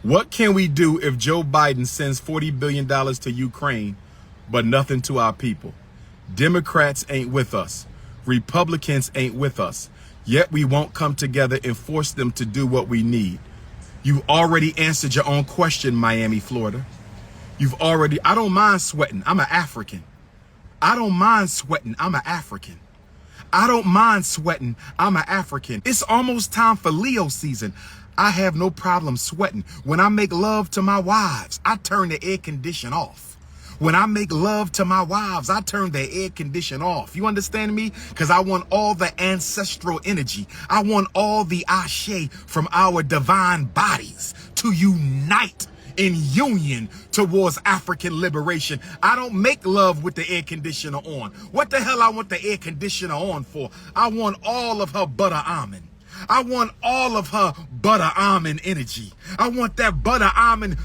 What can we do if Joe Biden sends $40 billion to Ukraine, but nothing to our people? Democrats ain't with us. Republicans ain't with us. Yet we won't come together and force them to do what we need. You already answered your own question, Miami, Florida. I don't mind sweating. I'm an African. I don't mind sweating. I'm an African. I don't mind sweating. I'm an African. It's almost time for Leo season. I have no problem sweating. When I make love to my wives, I turn the air condition off. When I make love to my wives, I turn the air condition off. You understand me? Because I want all the ancestral energy. I want all the ashe from our divine bodies to unite in union towards African liberation. I don't make love with the air conditioner on. What the hell I want the air conditioner on for? I want all of her butter almond. I want all of her butter almond energy. I want that butter almond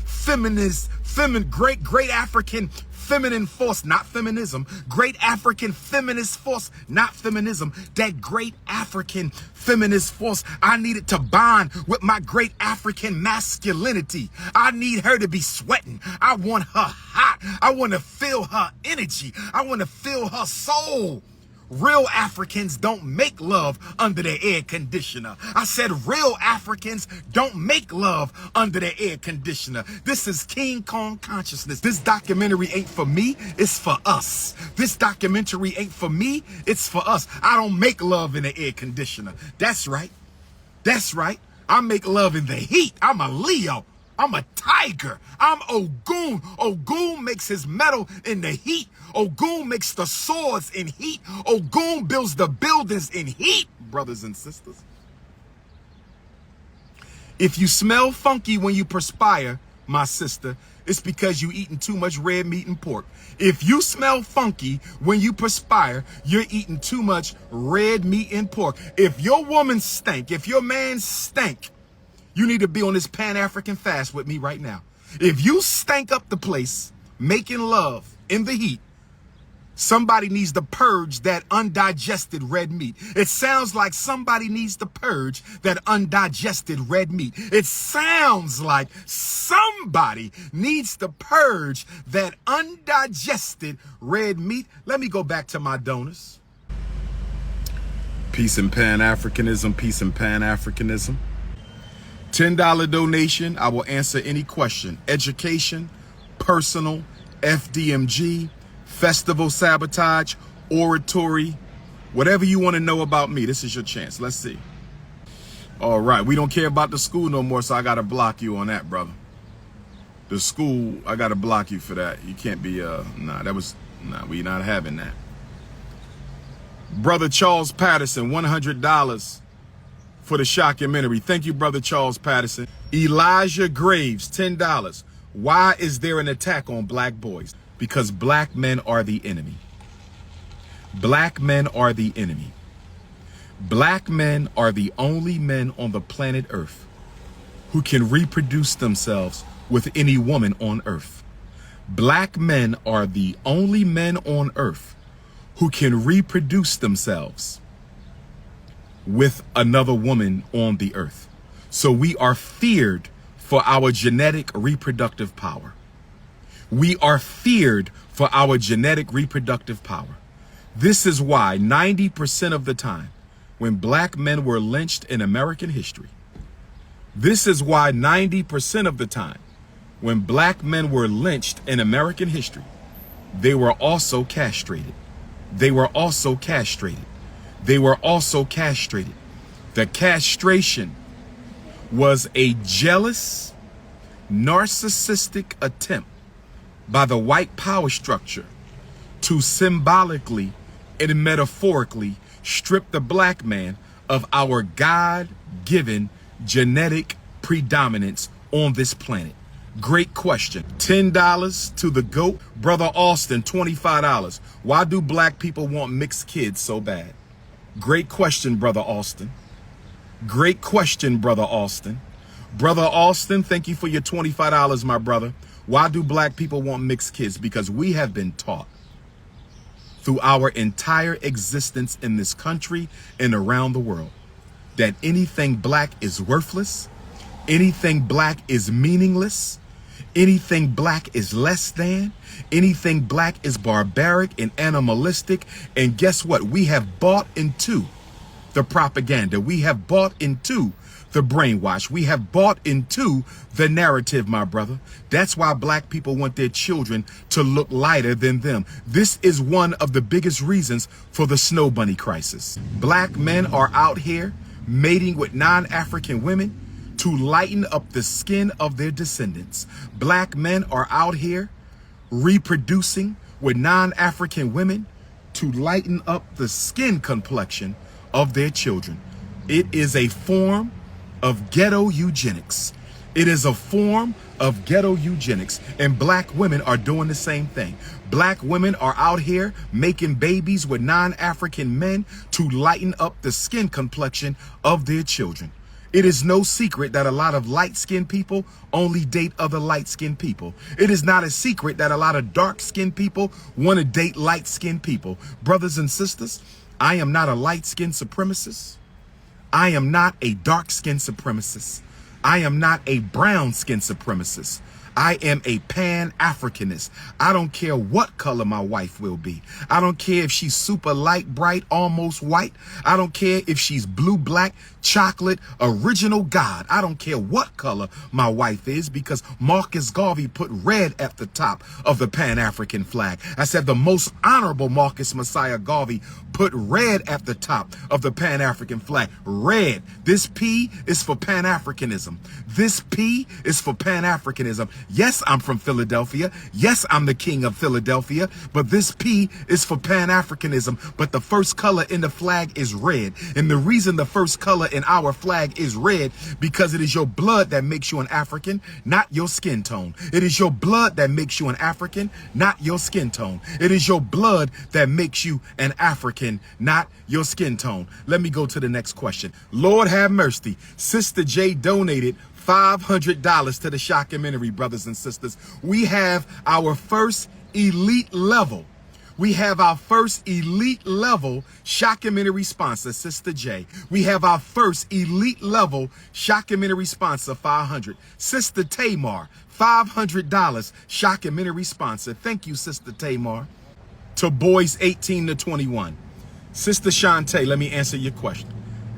great African feminine force, not feminism. Great African feminist force, not feminism. That great African feminist force, I need it to bond with my great African masculinity. I need her to be sweating. I want her hot. I want to feel her energy. I want to feel her soul. Real Africans don't make love under the air conditioner. I said real Africans don't make love under the air conditioner. This is King Kong consciousness. This documentary ain't for me, it's for us. This documentary ain't for me, it's for us. I don't make love in the air conditioner. That's right. That's right. I make love in the heat. I'm a Leo. I'm a tiger. I'm Ogun. Ogun makes his metal in the heat. Ogun makes the swords in heat. Ogun builds the buildings in heat, brothers and sisters. If you smell funky when you perspire, my sister, it's because you eating too much red meat and pork. If you smell funky when you perspire, you're eating too much red meat and pork. If your woman stank, if your man stank, you need to be on this Pan-African fast with me right now. If you stank up the place, making love in the heat, somebody needs to purge that undigested red meat. It sounds like somebody needs to purge that undigested red meat. It sounds like somebody needs to purge that undigested red meat. Let me go back to my donors. Peace and Pan-Africanism, peace and Pan-Africanism. $10 donation, I will answer any question. Education, personal, FDMG, festival sabotage, oratory, whatever you want to know about me, this is your chance. Let's see. All right, we don't care about the school no more, so I got to block you on that, brother. The school, I got to block you for that. You can't be, we not having that. Brother Charles Patterson, $100. For the Shockumentary. Thank you, Brother Charles Patterson. Elijah Graves, $10. Why is there an attack on black boys? Because black men are the enemy. Black men are the enemy. Black men are the only men on the planet Earth who can reproduce themselves with any woman on Earth. Black men are the only men on Earth who can reproduce themselves with another woman on the earth. So we are feared for our genetic reproductive power. We are feared for our genetic reproductive power. This is why 90% of the time when black men were lynched in American history, this is why 90% of the time when black men were lynched in American history, they were also castrated. They were also castrated. They were also castrated. The castration was a jealous, narcissistic attempt by the white power structure to symbolically and metaphorically strip the black man of our God-given genetic predominance on this planet. Great question. $10 to the GOAT. Brother Austin, $25. Why do black people want mixed kids so bad? Great question, Brother Austin. Great question, Brother Austin. Brother Austin, thank you for your $25, my brother. Why do black people want mixed kids? Because we have been taught through our entire existence in this country and around the world that anything black is worthless, Anything black is meaningless. Anything black is less than. Anything black is barbaric and animalistic. And guess what? We have bought into the propaganda. We have bought into the brainwash. We have bought into the narrative, my brother. That's why black people want their children to look lighter than them. This is one of the biggest reasons for the snow bunny crisis. Black men are out here mating with non-African women to lighten up the skin of their descendants. Black men are out here reproducing with non-African women to lighten up the skin complexion of their children. It is a form of ghetto eugenics. It is a form of ghetto eugenics, and black women are doing the same thing. Black women are out here making babies with non-African men to lighten up the skin complexion of their children. It is no secret that a lot of light-skinned people only date other light-skinned people. It is not a secret that a lot of dark-skinned people want to date light-skinned people. Brothers and sisters, I am not a light-skinned supremacist. I am not a dark-skinned supremacist. I am not a brown-skinned supremacist. I am a Pan-Africanist. I don't care what color my wife will be. I don't care if she's super light, bright, almost white. I don't care if she's blue, black, chocolate, original God. I don't care what color my wife is, because Marcus Garvey put red at the top of the Pan-African flag. I said the most honorable Marcus Messiah Garvey put red at the top of the Pan-African flag. Red. This P is for Pan-Africanism. This P is for Pan-Africanism. Yes, I'm from Philadelphia. Yes, I'm the king of Philadelphia. But this P is for Pan-Africanism. But the first color in the flag is red. And the reason the first color in our flag is red, because it is your blood that makes you an African, not your skin tone. It is your blood that makes you an African, not your skin tone. It is your blood that makes you an African, not your skin tone. Let me go to the next question. Lord have mercy. Sister J donated $500 to the Shockumentary, brothers and sisters. We have our first elite level. We have our first elite level Shockumentary sponsor, Sister J. We have our first elite level Shockumentary sponsor, 500. Sister Tamar, $500 Shockumentary sponsor. Thank you, Sister Tamar. To boys 18 to 21. Sister Shantae, let me answer your question.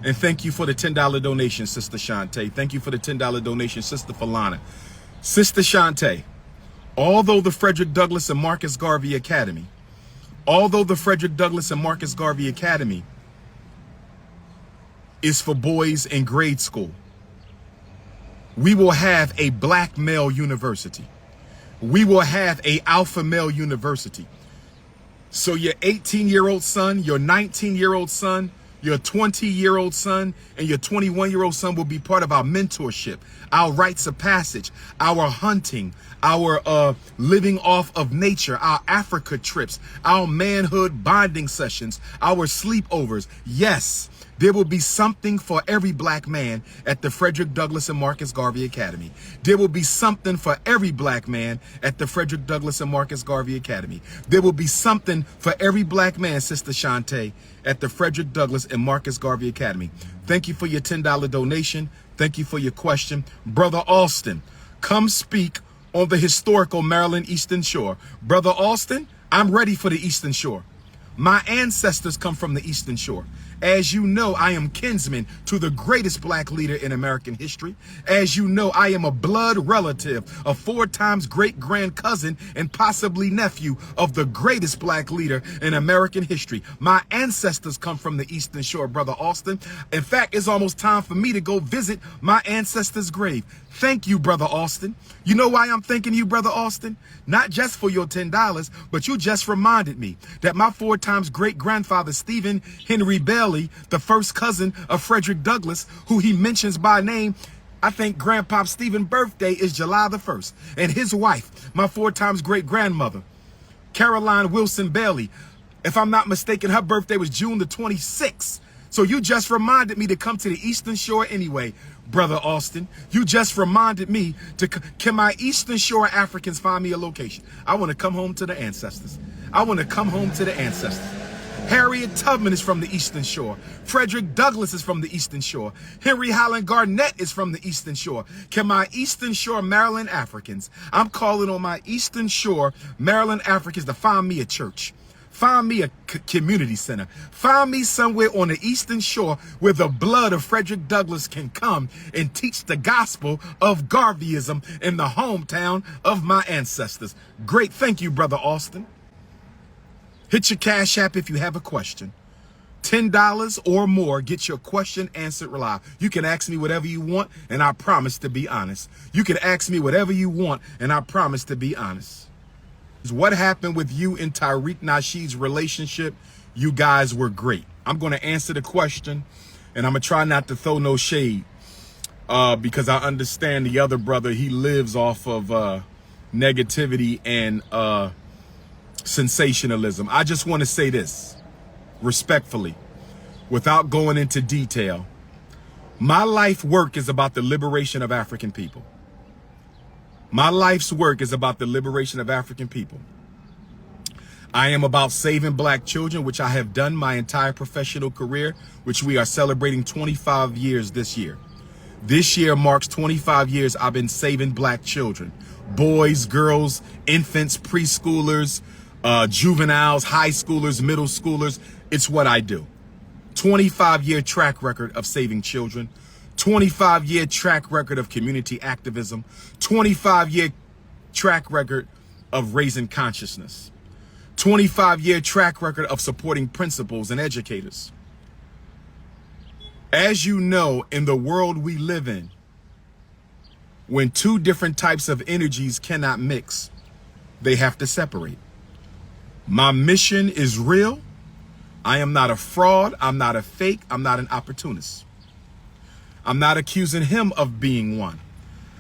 And thank you for the $10 donation, Sister Shantae. Thank you for the $10 donation, Sister Falana. Sister Shantae, although the Frederick Douglass and Marcus Garvey Academy, is for boys in grade school, we will have a black male university. We will have a alpha male university. So your 18-year-old son, your 19-year-old son, your 20-year-old son, and your 21-year-old son will be part of our mentorship, our rites of passage, our hunting, our living off of nature, our Africa trips, our manhood bonding sessions, our sleepovers. Yes, there will be something for every black man at the Frederick Douglass and Marcus Garvey Academy. There will be something for every black man at the Frederick Douglass and Marcus Garvey Academy. There will be something for every black man, Sister Shantae, at the Frederick Douglass and Marcus Garvey Academy. Thank you for your $10 donation. Thank you for your question. Brother Alston, come speak on the historical Maryland Eastern Shore. Brother Alston, I'm ready for the Eastern Shore. My ancestors come from the Eastern Shore. As you know, I am kinsman to the greatest black leader in American history. As you know, I am a blood relative, a 4 times great-grand cousin and possibly nephew of the greatest black leader in American history. My ancestors come from the Eastern Shore, Brother Alston. In fact, it's almost time for me to go visit my ancestors' grave. Thank you, Brother Alston. You know why I'm thanking you, Brother Alston? Not just for your $10, but you just reminded me that my 4 times great-grandfather, Stephen Henry Bailey, the first cousin of Frederick Douglass, who he mentions by name, I think Grandpop Stephen's birthday is July the 1st. And his wife, my 4 times great-grandmother, Caroline Wilson Bailey, if I'm not mistaken, her birthday was June the 26th. So you just reminded me to come to the Eastern Shore anyway, Brother Alston. You just reminded me to, can my Eastern Shore Africans find me a location? I want to come home to the ancestors. I want to come home to the ancestors. Harriet Tubman is from the Eastern Shore. Frederick Douglass is from the Eastern Shore. Henry Highland Garnett is from the Eastern Shore. Can my Eastern Shore Maryland Africans, I'm calling on my Eastern Shore Maryland Africans to find me a church. Find me a community center. Find me somewhere on the Eastern Shore where the blood of Frederick Douglass can come and teach the gospel of Garveyism in the hometown of my ancestors. Great. Thank you, Brother Austin. Hit your Cash App if you have a question. $10 or more, get your question answered live. You can ask me whatever you want, and I promise to be honest. You can ask me whatever you want, and I promise to be honest. What happened with you and Tariq Nasheed's relationship? You guys were great. I'm going to answer the question, and I'm going to try not to throw no shade because I understand the other brother, he lives off of negativity and sensationalism. I just want to say this respectfully, without going into detail. My life work is about the liberation of African people. My life's work is about the liberation of African people. I am about saving black children, which I have done my entire professional career, which we are celebrating 25 years this year. This year marks 25 years I've been saving black children, boys, girls, infants, preschoolers, juveniles, high schoolers, middle schoolers. It's what I do. 25-year track record of saving children. 25-year track record of community activism, 25-year track record of raising consciousness, 25-year track record of supporting principals and educators. As you know, in the world we live in, when two different types of energies cannot mix, they have to separate. My mission is real. I am not a fraud. I'm not a fake. I'm not an opportunist. I'm not accusing him of being one.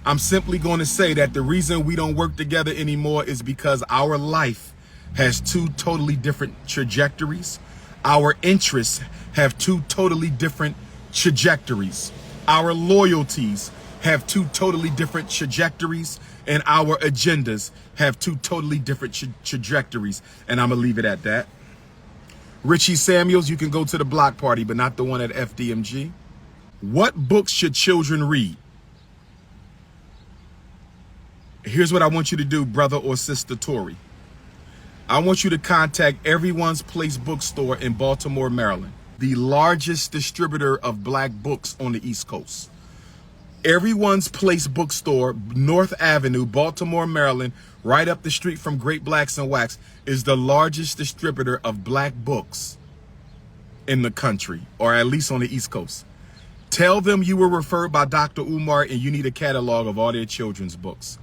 I'm simply going to say that the reason we don't work together anymore is because our life has two totally different trajectories. Our interests have two totally different trajectories. Our loyalties have two totally different trajectories, and our agendas have two totally different trajectories. And I'm going to leave it at that. Richie Samuels, you can go to the block party, but not the one at FDMG. What books should children read? Here's what I want you to do, brother or sister Tory. I want you to contact Everyone's Place bookstore in Baltimore, Maryland, the largest distributor of black books on the East Coast. Everyone's Place bookstore, North Avenue, Baltimore, Maryland, right up the street from Great Blacks and Wax, is the largest distributor of black books in the country, or at least on the East Coast. Tell them you were referred by Dr.UMAR and you need a catalog of all their children's books.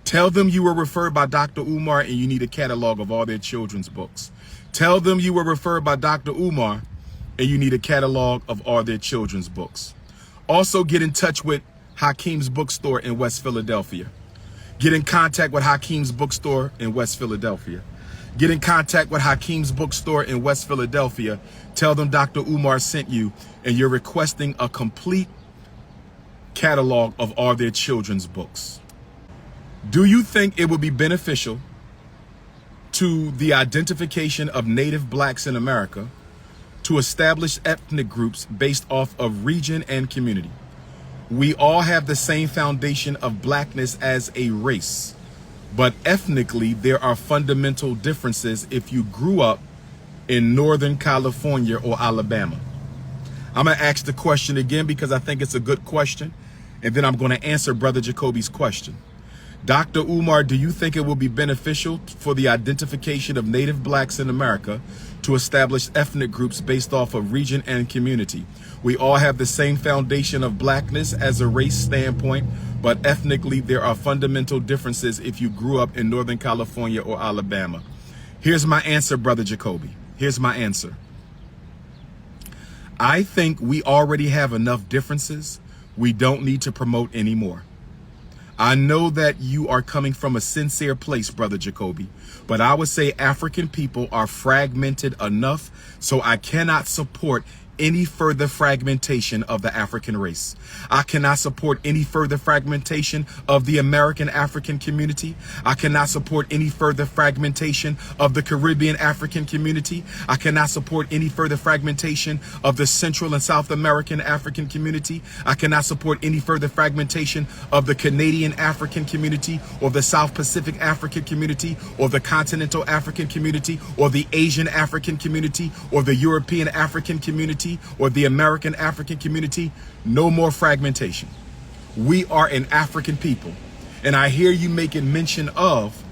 Tell them you were referred by Dr.UMAR and you need a catalog of all their children's books. Tell them you were referred by Dr.UMAR and you need a catalog of all their children's books. Also get in touch with Hakeem's bookstore in West Philadelphia. Get in contact with Hakeem's bookstore in West Philadelphia. Get in contact with Hakeem's bookstore in West Philadelphia. Tell them Dr. Umar sent you and you're requesting a complete catalog of all their children's books. Do you think it would be beneficial to the identification of Native blacks in America to establish ethnic groups based off of region and community? We all have the same foundation of blackness as a race, but ethnically there are fundamental differences if you grew up in Northern California or Alabama. I'm going to ask the question again because I think it's a good question, and then I'm going to answer Brother Jacoby's question. Dr. Umar, do you think it will be beneficial for the identification of Native blacks in America to establish ethnic groups based off of region and community? We all have the same foundation of blackness as a race standpoint, but ethnically there are fundamental differences if you grew up in Northern California or Alabama. Here's my answer, Brother Jacoby. Here's my answer. I think we already have enough differences. We don't need to promote anymore. I know that you are coming from a sincere place, Brother Jacoby, but I would say African people are fragmented enough, so I cannot support any further fragmentation of the African race. I cannot support any further fragmentation of the American African community. I cannot support any further fragmentation of the Caribbean African community. I cannot support any further fragmentation of the Central and South American African community. I cannot support any further fragmentation of the Canadian African community, or the South Pacific African community, or the Continental African community, or the Asian African community, or the European African community, or the American African community. No more fragmentation. We are an African people. And I hear you making mention of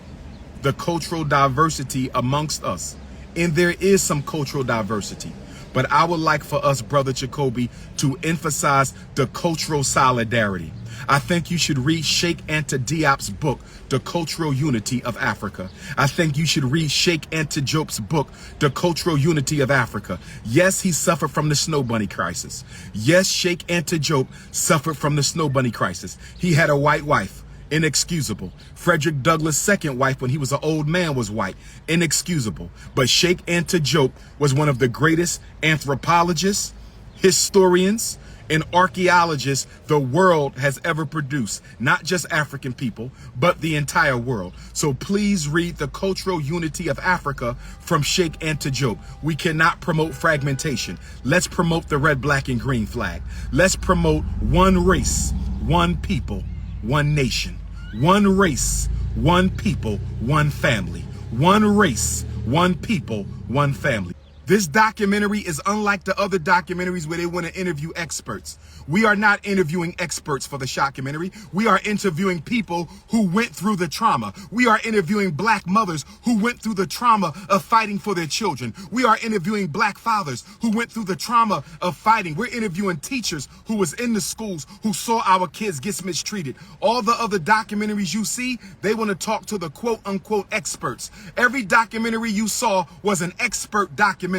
the cultural diversity amongst us. And there is some cultural diversity. But I would like for us, Brother Jacoby, to emphasize the cultural solidarity. I think you should read Sheikh Anta Diop's book, The Cultural Unity of Africa. I think you should read Sheikh Anta Diop's book, The Cultural Unity of Africa. Yes, he suffered from the Snow Bunny crisis. Yes, Sheikh Anta Diop suffered from the Snow Bunny crisis. He had a white wife. Inexcusable. Frederick Douglass' second wife, when he was an old man, was white. Inexcusable. But Sheikh Anta Diop was one of the greatest anthropologists, historians, and archaeologists the world has ever produced. Not just African people, but the entire world. So please read The Cultural Unity of Africa from Sheikh Anta Diop. We cannot promote fragmentation. Let's promote the red, black, and green flag. Let's promote one race, one people, one nation. One race, one people, one family. One race, one people, one family. This documentary is unlike the other documentaries where they want to interview experts. We are not interviewing experts for the Shockumentary. We are interviewing people who went through the trauma. We are interviewing black mothers who went through the trauma of fighting for their children. We are interviewing black fathers who went through the trauma of fighting. We're interviewing teachers who was in the schools who saw our kids get mistreated. All the other documentaries you see, they want to talk to the quote unquote experts. Every documentary you saw was an expert documentary.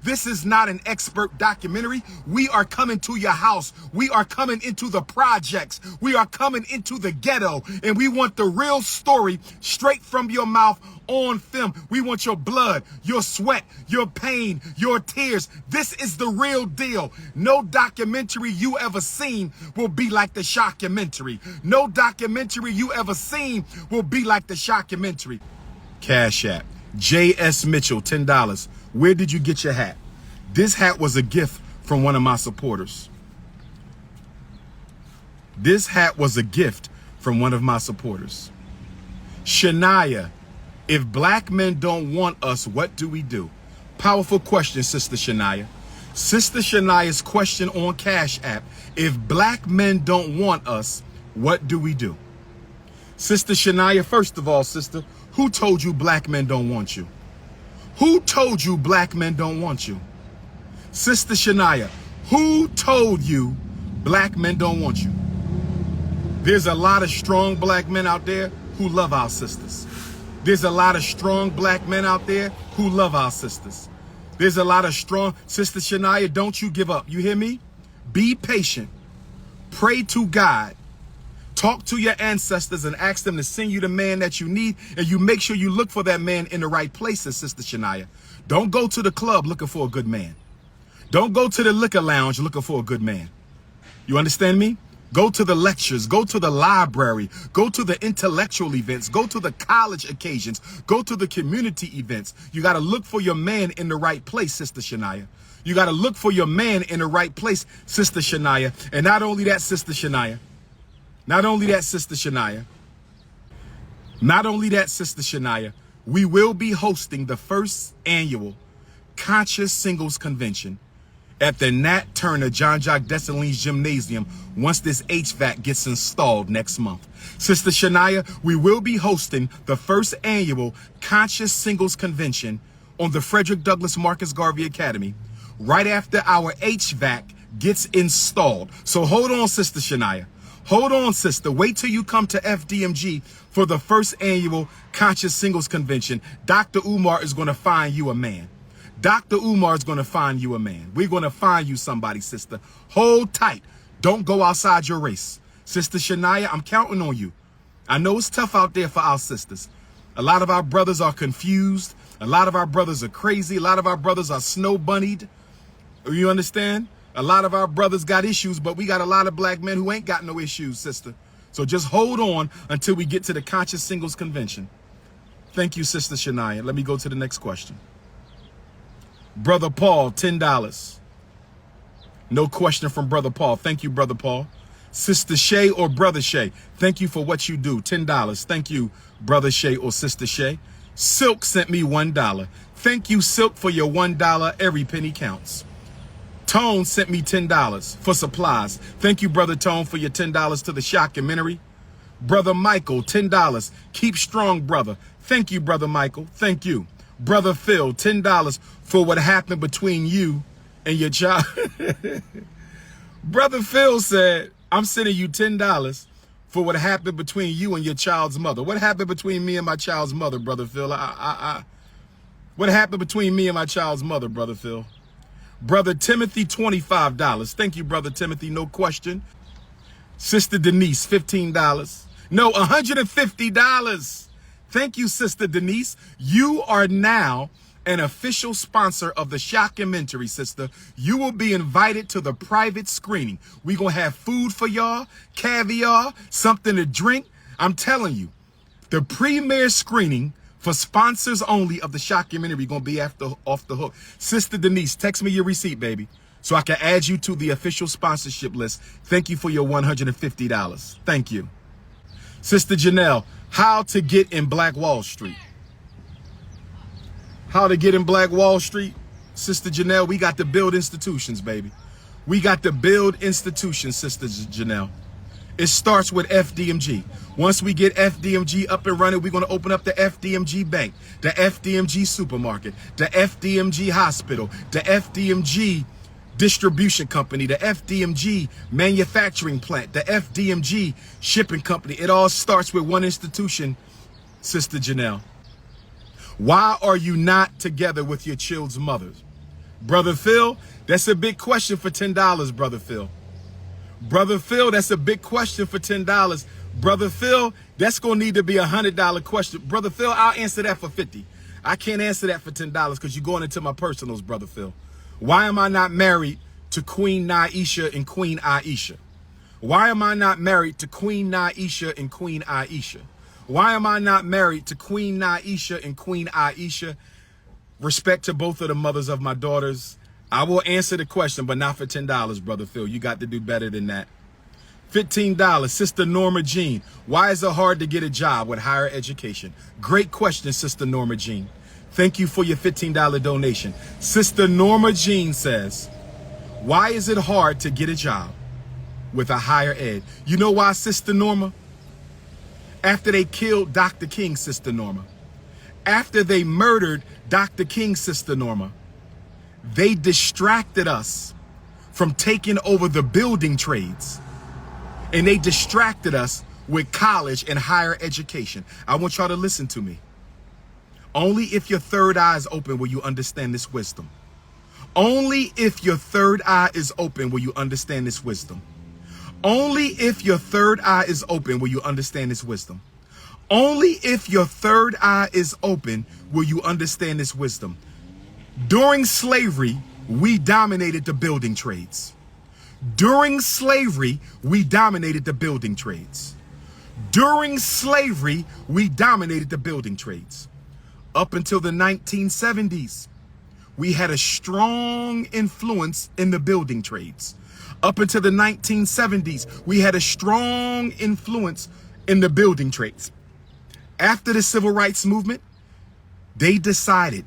This is not an expert documentary. We are coming to your house. We are coming into the projects. We are coming into the ghetto, and we want the real story straight from your mouth on film. We want your blood, your sweat, your pain, your tears. This is the real deal. No documentary you ever seen will be like the Shockumentary. No documentary you ever seen will be like the Shockumentary. Cash App. J.S. Mitchell, $10. Where did you get your hat? This hat was a gift from one of my supporters. This hat was a gift from one of my supporters. Shania, if black men don't want us, what do we do? Powerful question, Sister Shania. Sister Shania's question on Cash App. If black men don't want us, what do we do? Sister Shania, first of all, sister, who told you black men don't want you? Who told you black men don't want you? Sister Shania, who told you black men don't want you? There's a lot of strong black men out there who love our sisters. There's a lot of strong black men out there who love our sisters. There's a lot of strong... Sister Shania, don't you give up. You hear me? Be patient. Pray to God. Talk to your ancestors and ask them to send you the man that you need, and you make sure you look for that man in the right places, Sister Shania. Don't go to the club looking for a good man. Don't go to the liquor lounge looking for a good man. You understand me? Go to the lectures, go to the library, go to the intellectual events, go to the college occasions, go to the community events. You got to look for your man in the right place, Sister Shania. You got to look for your man in the right place, Sister Shania. And not only that, Sister Shania. Not only that, Sister Shania. Not only that, Sister Shania. We will be hosting the first annual Conscious Singles Convention at the Nat Turner John Jacques Dessalines Gymnasium once this HVAC gets installed next month. Sister Shania, we will be hosting the first annual Conscious Singles Convention on the Frederick Douglass Marcus Garvey Academy right after our HVAC gets installed. So hold on, Sister Shania. Hold on, sister. Wait till you come to FDMG for the first annual Conscious Singles Convention. DR.UMAR is going to find you a man. DR.UMAR is going to find you a man. We're going to find you somebody, sister. Hold tight. Don't go outside your race. Sister Shania, I'm counting on you. I know it's tough out there for our sisters. A lot of our brothers are confused. A lot of our brothers are crazy. A lot of our brothers are snow bunnied. You understand? A lot of our brothers got issues, but we got a lot of black men who ain't got no issues, sister. So just hold on until we get to the Conscious Singles Convention. Thank you, Sister Shania. Let me go to the next question. Brother Paul, $10. No question from Brother Paul. Thank you, Brother Paul. Sister Shay or Brother Shay, thank you for what you do. $10. Thank you, Brother Shay or Sister Shay. Silk sent me $1. Thank you, Silk, for your $1. Every penny counts. Tone sent me $10 for supplies. Thank you, Brother Tone, for your $10 to the Shockumentary. Brother Michael, $10. Keep strong, brother. Thank you, Brother Michael. Thank you. Brother Phil, $10 for what happened between you and your child. Brother Phil said, I'm sending you $10 for what happened between you and your child's mother. What happened between me and my child's mother, Brother Phil? What happened between me and my child's mother, Brother Phil? Brother Timothy, $25. Thank you, Brother Timothy, no question. Sister Denise, $15. No, $150. Thank you, Sister Denise. You are now an official sponsor of the Shockumentary, sister. You will be invited to the private screening. We're going to have food for y'all, caviar, something to drink. I'm telling you, the premiere screening for sponsors only of the Shockumentary going to be off the hook. Sister Denise, text me your receipt, baby, so I can add you to the official sponsorship list. Thank you for your $150. Thank you. Sister Janelle, how to get in Black Wall Street. How to get in Black Wall Street? Sister Janelle, we got to build institutions, baby. We got to build institutions, Sister Janelle. It starts with FDMG. Once we get FDMG up and running, we're going to open up the FDMG bank, the FDMG supermarket, the FDMG hospital, the FDMG distribution company, the FDMG manufacturing plant, the FDMG shipping company. It all starts with one institution, Sister Janelle. Why are you not together with your children's mothers? Brother Phil, that's a big question for $10, Brother Phil. Brother Phil, that's a big question for $10. Brother Phil, that's going to need to be a $100 question. Brother Phil, I'll answer that for $50. I can't answer that for $10 because you're going into my personals, Brother Phil. Why am I not married to Queen Naisha and Queen Aisha? Why am I not married to Queen Naisha and Queen Aisha? Why am I not married to Queen Naisha and Queen Aisha? Respect to both of the mothers of my daughters. I will answer the question, but not for $10, Brother Phil. You got to do better than that. $15, Sister Norma Jean. Why is it hard to get a job with higher education? Great question, Sister Norma Jean. Thank you for your $15 donation. Sister Norma Jean says, why is it hard to get a job with a higher ed? You know why, Sister Norma? After they killed Dr. King, Sister Norma, after they murdered Dr. King, Sister Norma, they distracted us from taking over the building trades. And they distracted us with college and higher education. I want y'all to listen to me. Only if your third eye is open will you understand this wisdom. Only if your third eye is open will you understand this wisdom. Only if your third eye is open will you understand this wisdom. Only if your third eye is open will you understand this wisdom. During slavery, we dominated the building trades. During slavery, we dominated the building trades. During slavery, we dominated the building trades. Up until the 1970s, we had a strong influence in the building trades. Up until the 1970s, we had a strong influence in the building trades. After the civil rights movement, they decided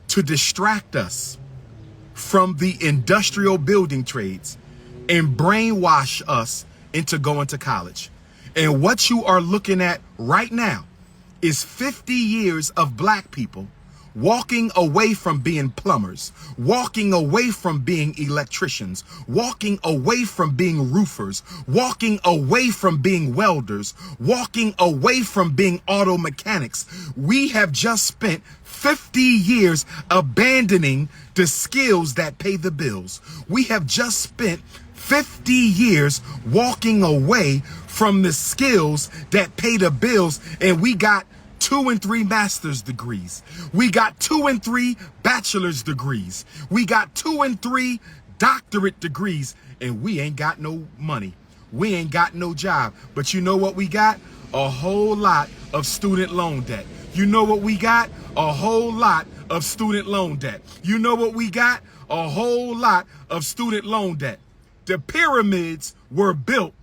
to distract us from the industrial building trades and brainwash us into going to college. And what you are looking at right now is 50 years of black people walking away from being plumbers, walking away from being electricians, walking away from being roofers, walking away from being welders, walking away from being auto mechanics. We have just spent 50 years abandoning the skills that pay the bills. We have just spent 50 years walking away from the skills that pay the bills, and we got 2 and 3 master's degrees. We got 2 and 3 bachelor's degrees. We got 2 and 3 doctorate degrees, and we ain't got no money. We ain't got no job. But you know what we got? A whole lot of student loan debt. You know what we got? A whole lot of student loan debt. You know what we got? A whole lot of student loan debt. The pyramids were built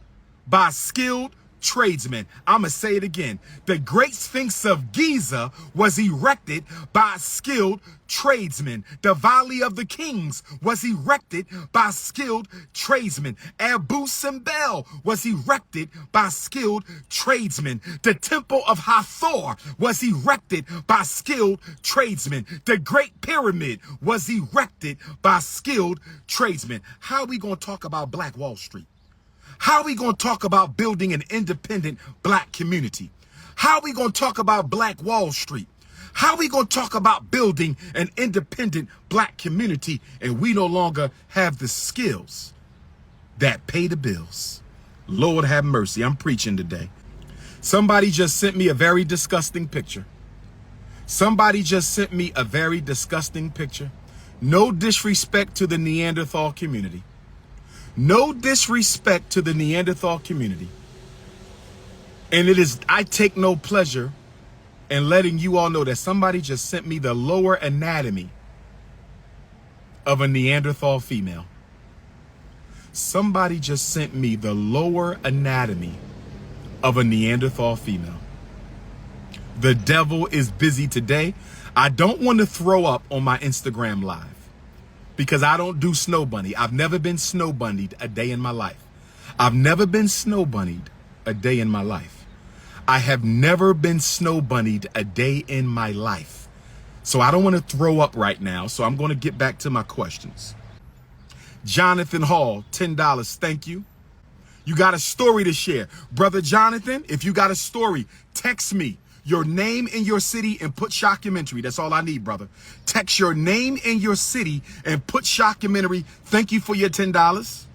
by skilled tradesmen. I'm going to say it again. The Great Sphinx of Giza was erected by skilled tradesmen. The Valley of the Kings was erected by skilled tradesmen. Abu Simbel was erected by skilled tradesmen. The Temple of Hathor was erected by skilled tradesmen. The Great Pyramid was erected by skilled tradesmen. How are we going to talk about Black Wall Street? How are we going to talk about building an independent black community? How are we going to talk about Black Wall Street? How are we going to talk about building an independent black community and we no longer have the skills that pay the bills? Lord have mercy. I'm preaching today. Somebody just sent me a very disgusting picture. Somebody just sent me a very disgusting picture. No disrespect to the Neanderthal community. No disrespect to the Neanderthal community. And I take no pleasure in letting you all know that somebody just sent me the lower anatomy of a Neanderthal female. Somebody just sent me the lower anatomy of a Neanderthal female. The devil is busy today. I don't want to throw up on my Instagram live, because I don't do snow bunny. I've never been snow bunnied a day in my life. I've never been snow bunnied a day in my life. I have never been snow bunnied a day in my life. So I don't want to throw up right now. So I'm going to get back to my questions. Jonathan Hall, $10. Thank you. You got a story to share. Brother Jonathan, if you got a story, text me your name and your city and put Shockumentary. That's all I need, brother. Text your name and your city and put Shockumentary. Thank you for your $10.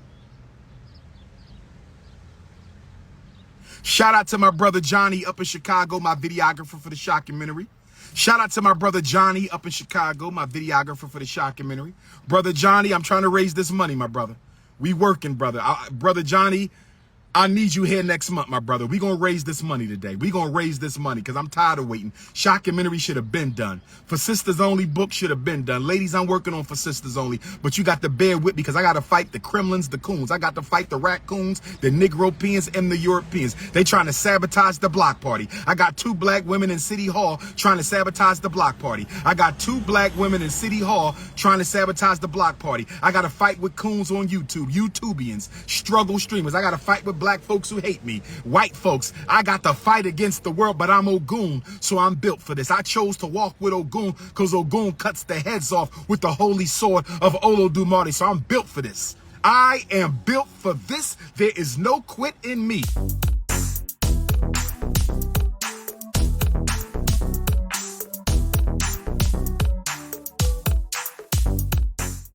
Shout out to my brother Johnny up in Chicago, my videographer for the Shockumentary. Shout out to my brother Johnny up in Chicago, my videographer for the Shockumentary. Brother Johnny, I'm trying to raise this money, my brother. We working, brother. Brother Johnny, I need you here next month, my brother. We're going to raise this money today. We're going to raise this money because I'm tired of waiting. Shockumentary should have been done. For Sisters Only book should have been done. Ladies, I'm working on For Sisters Only, but you got to bear with me because I got to fight the Kremlins, the coons. I got to fight the raccoons, the Negropeans, and the Europeans. They trying to sabotage the block party. I got 2 black women in City Hall trying to sabotage the block party. I got 2 black women in City Hall trying to sabotage the block party. I got to fight with coons on YouTube, YouTubians, struggle streamers. I got to fight with black folks who hate me, white folks. I got to fight against the world, but I'm Ogun, so I'm built for this. I chose to walk with Ogun because Ogun cuts the heads off with the holy sword of Olodumare, so I'm built for this. I am built for this. There is no quit in me.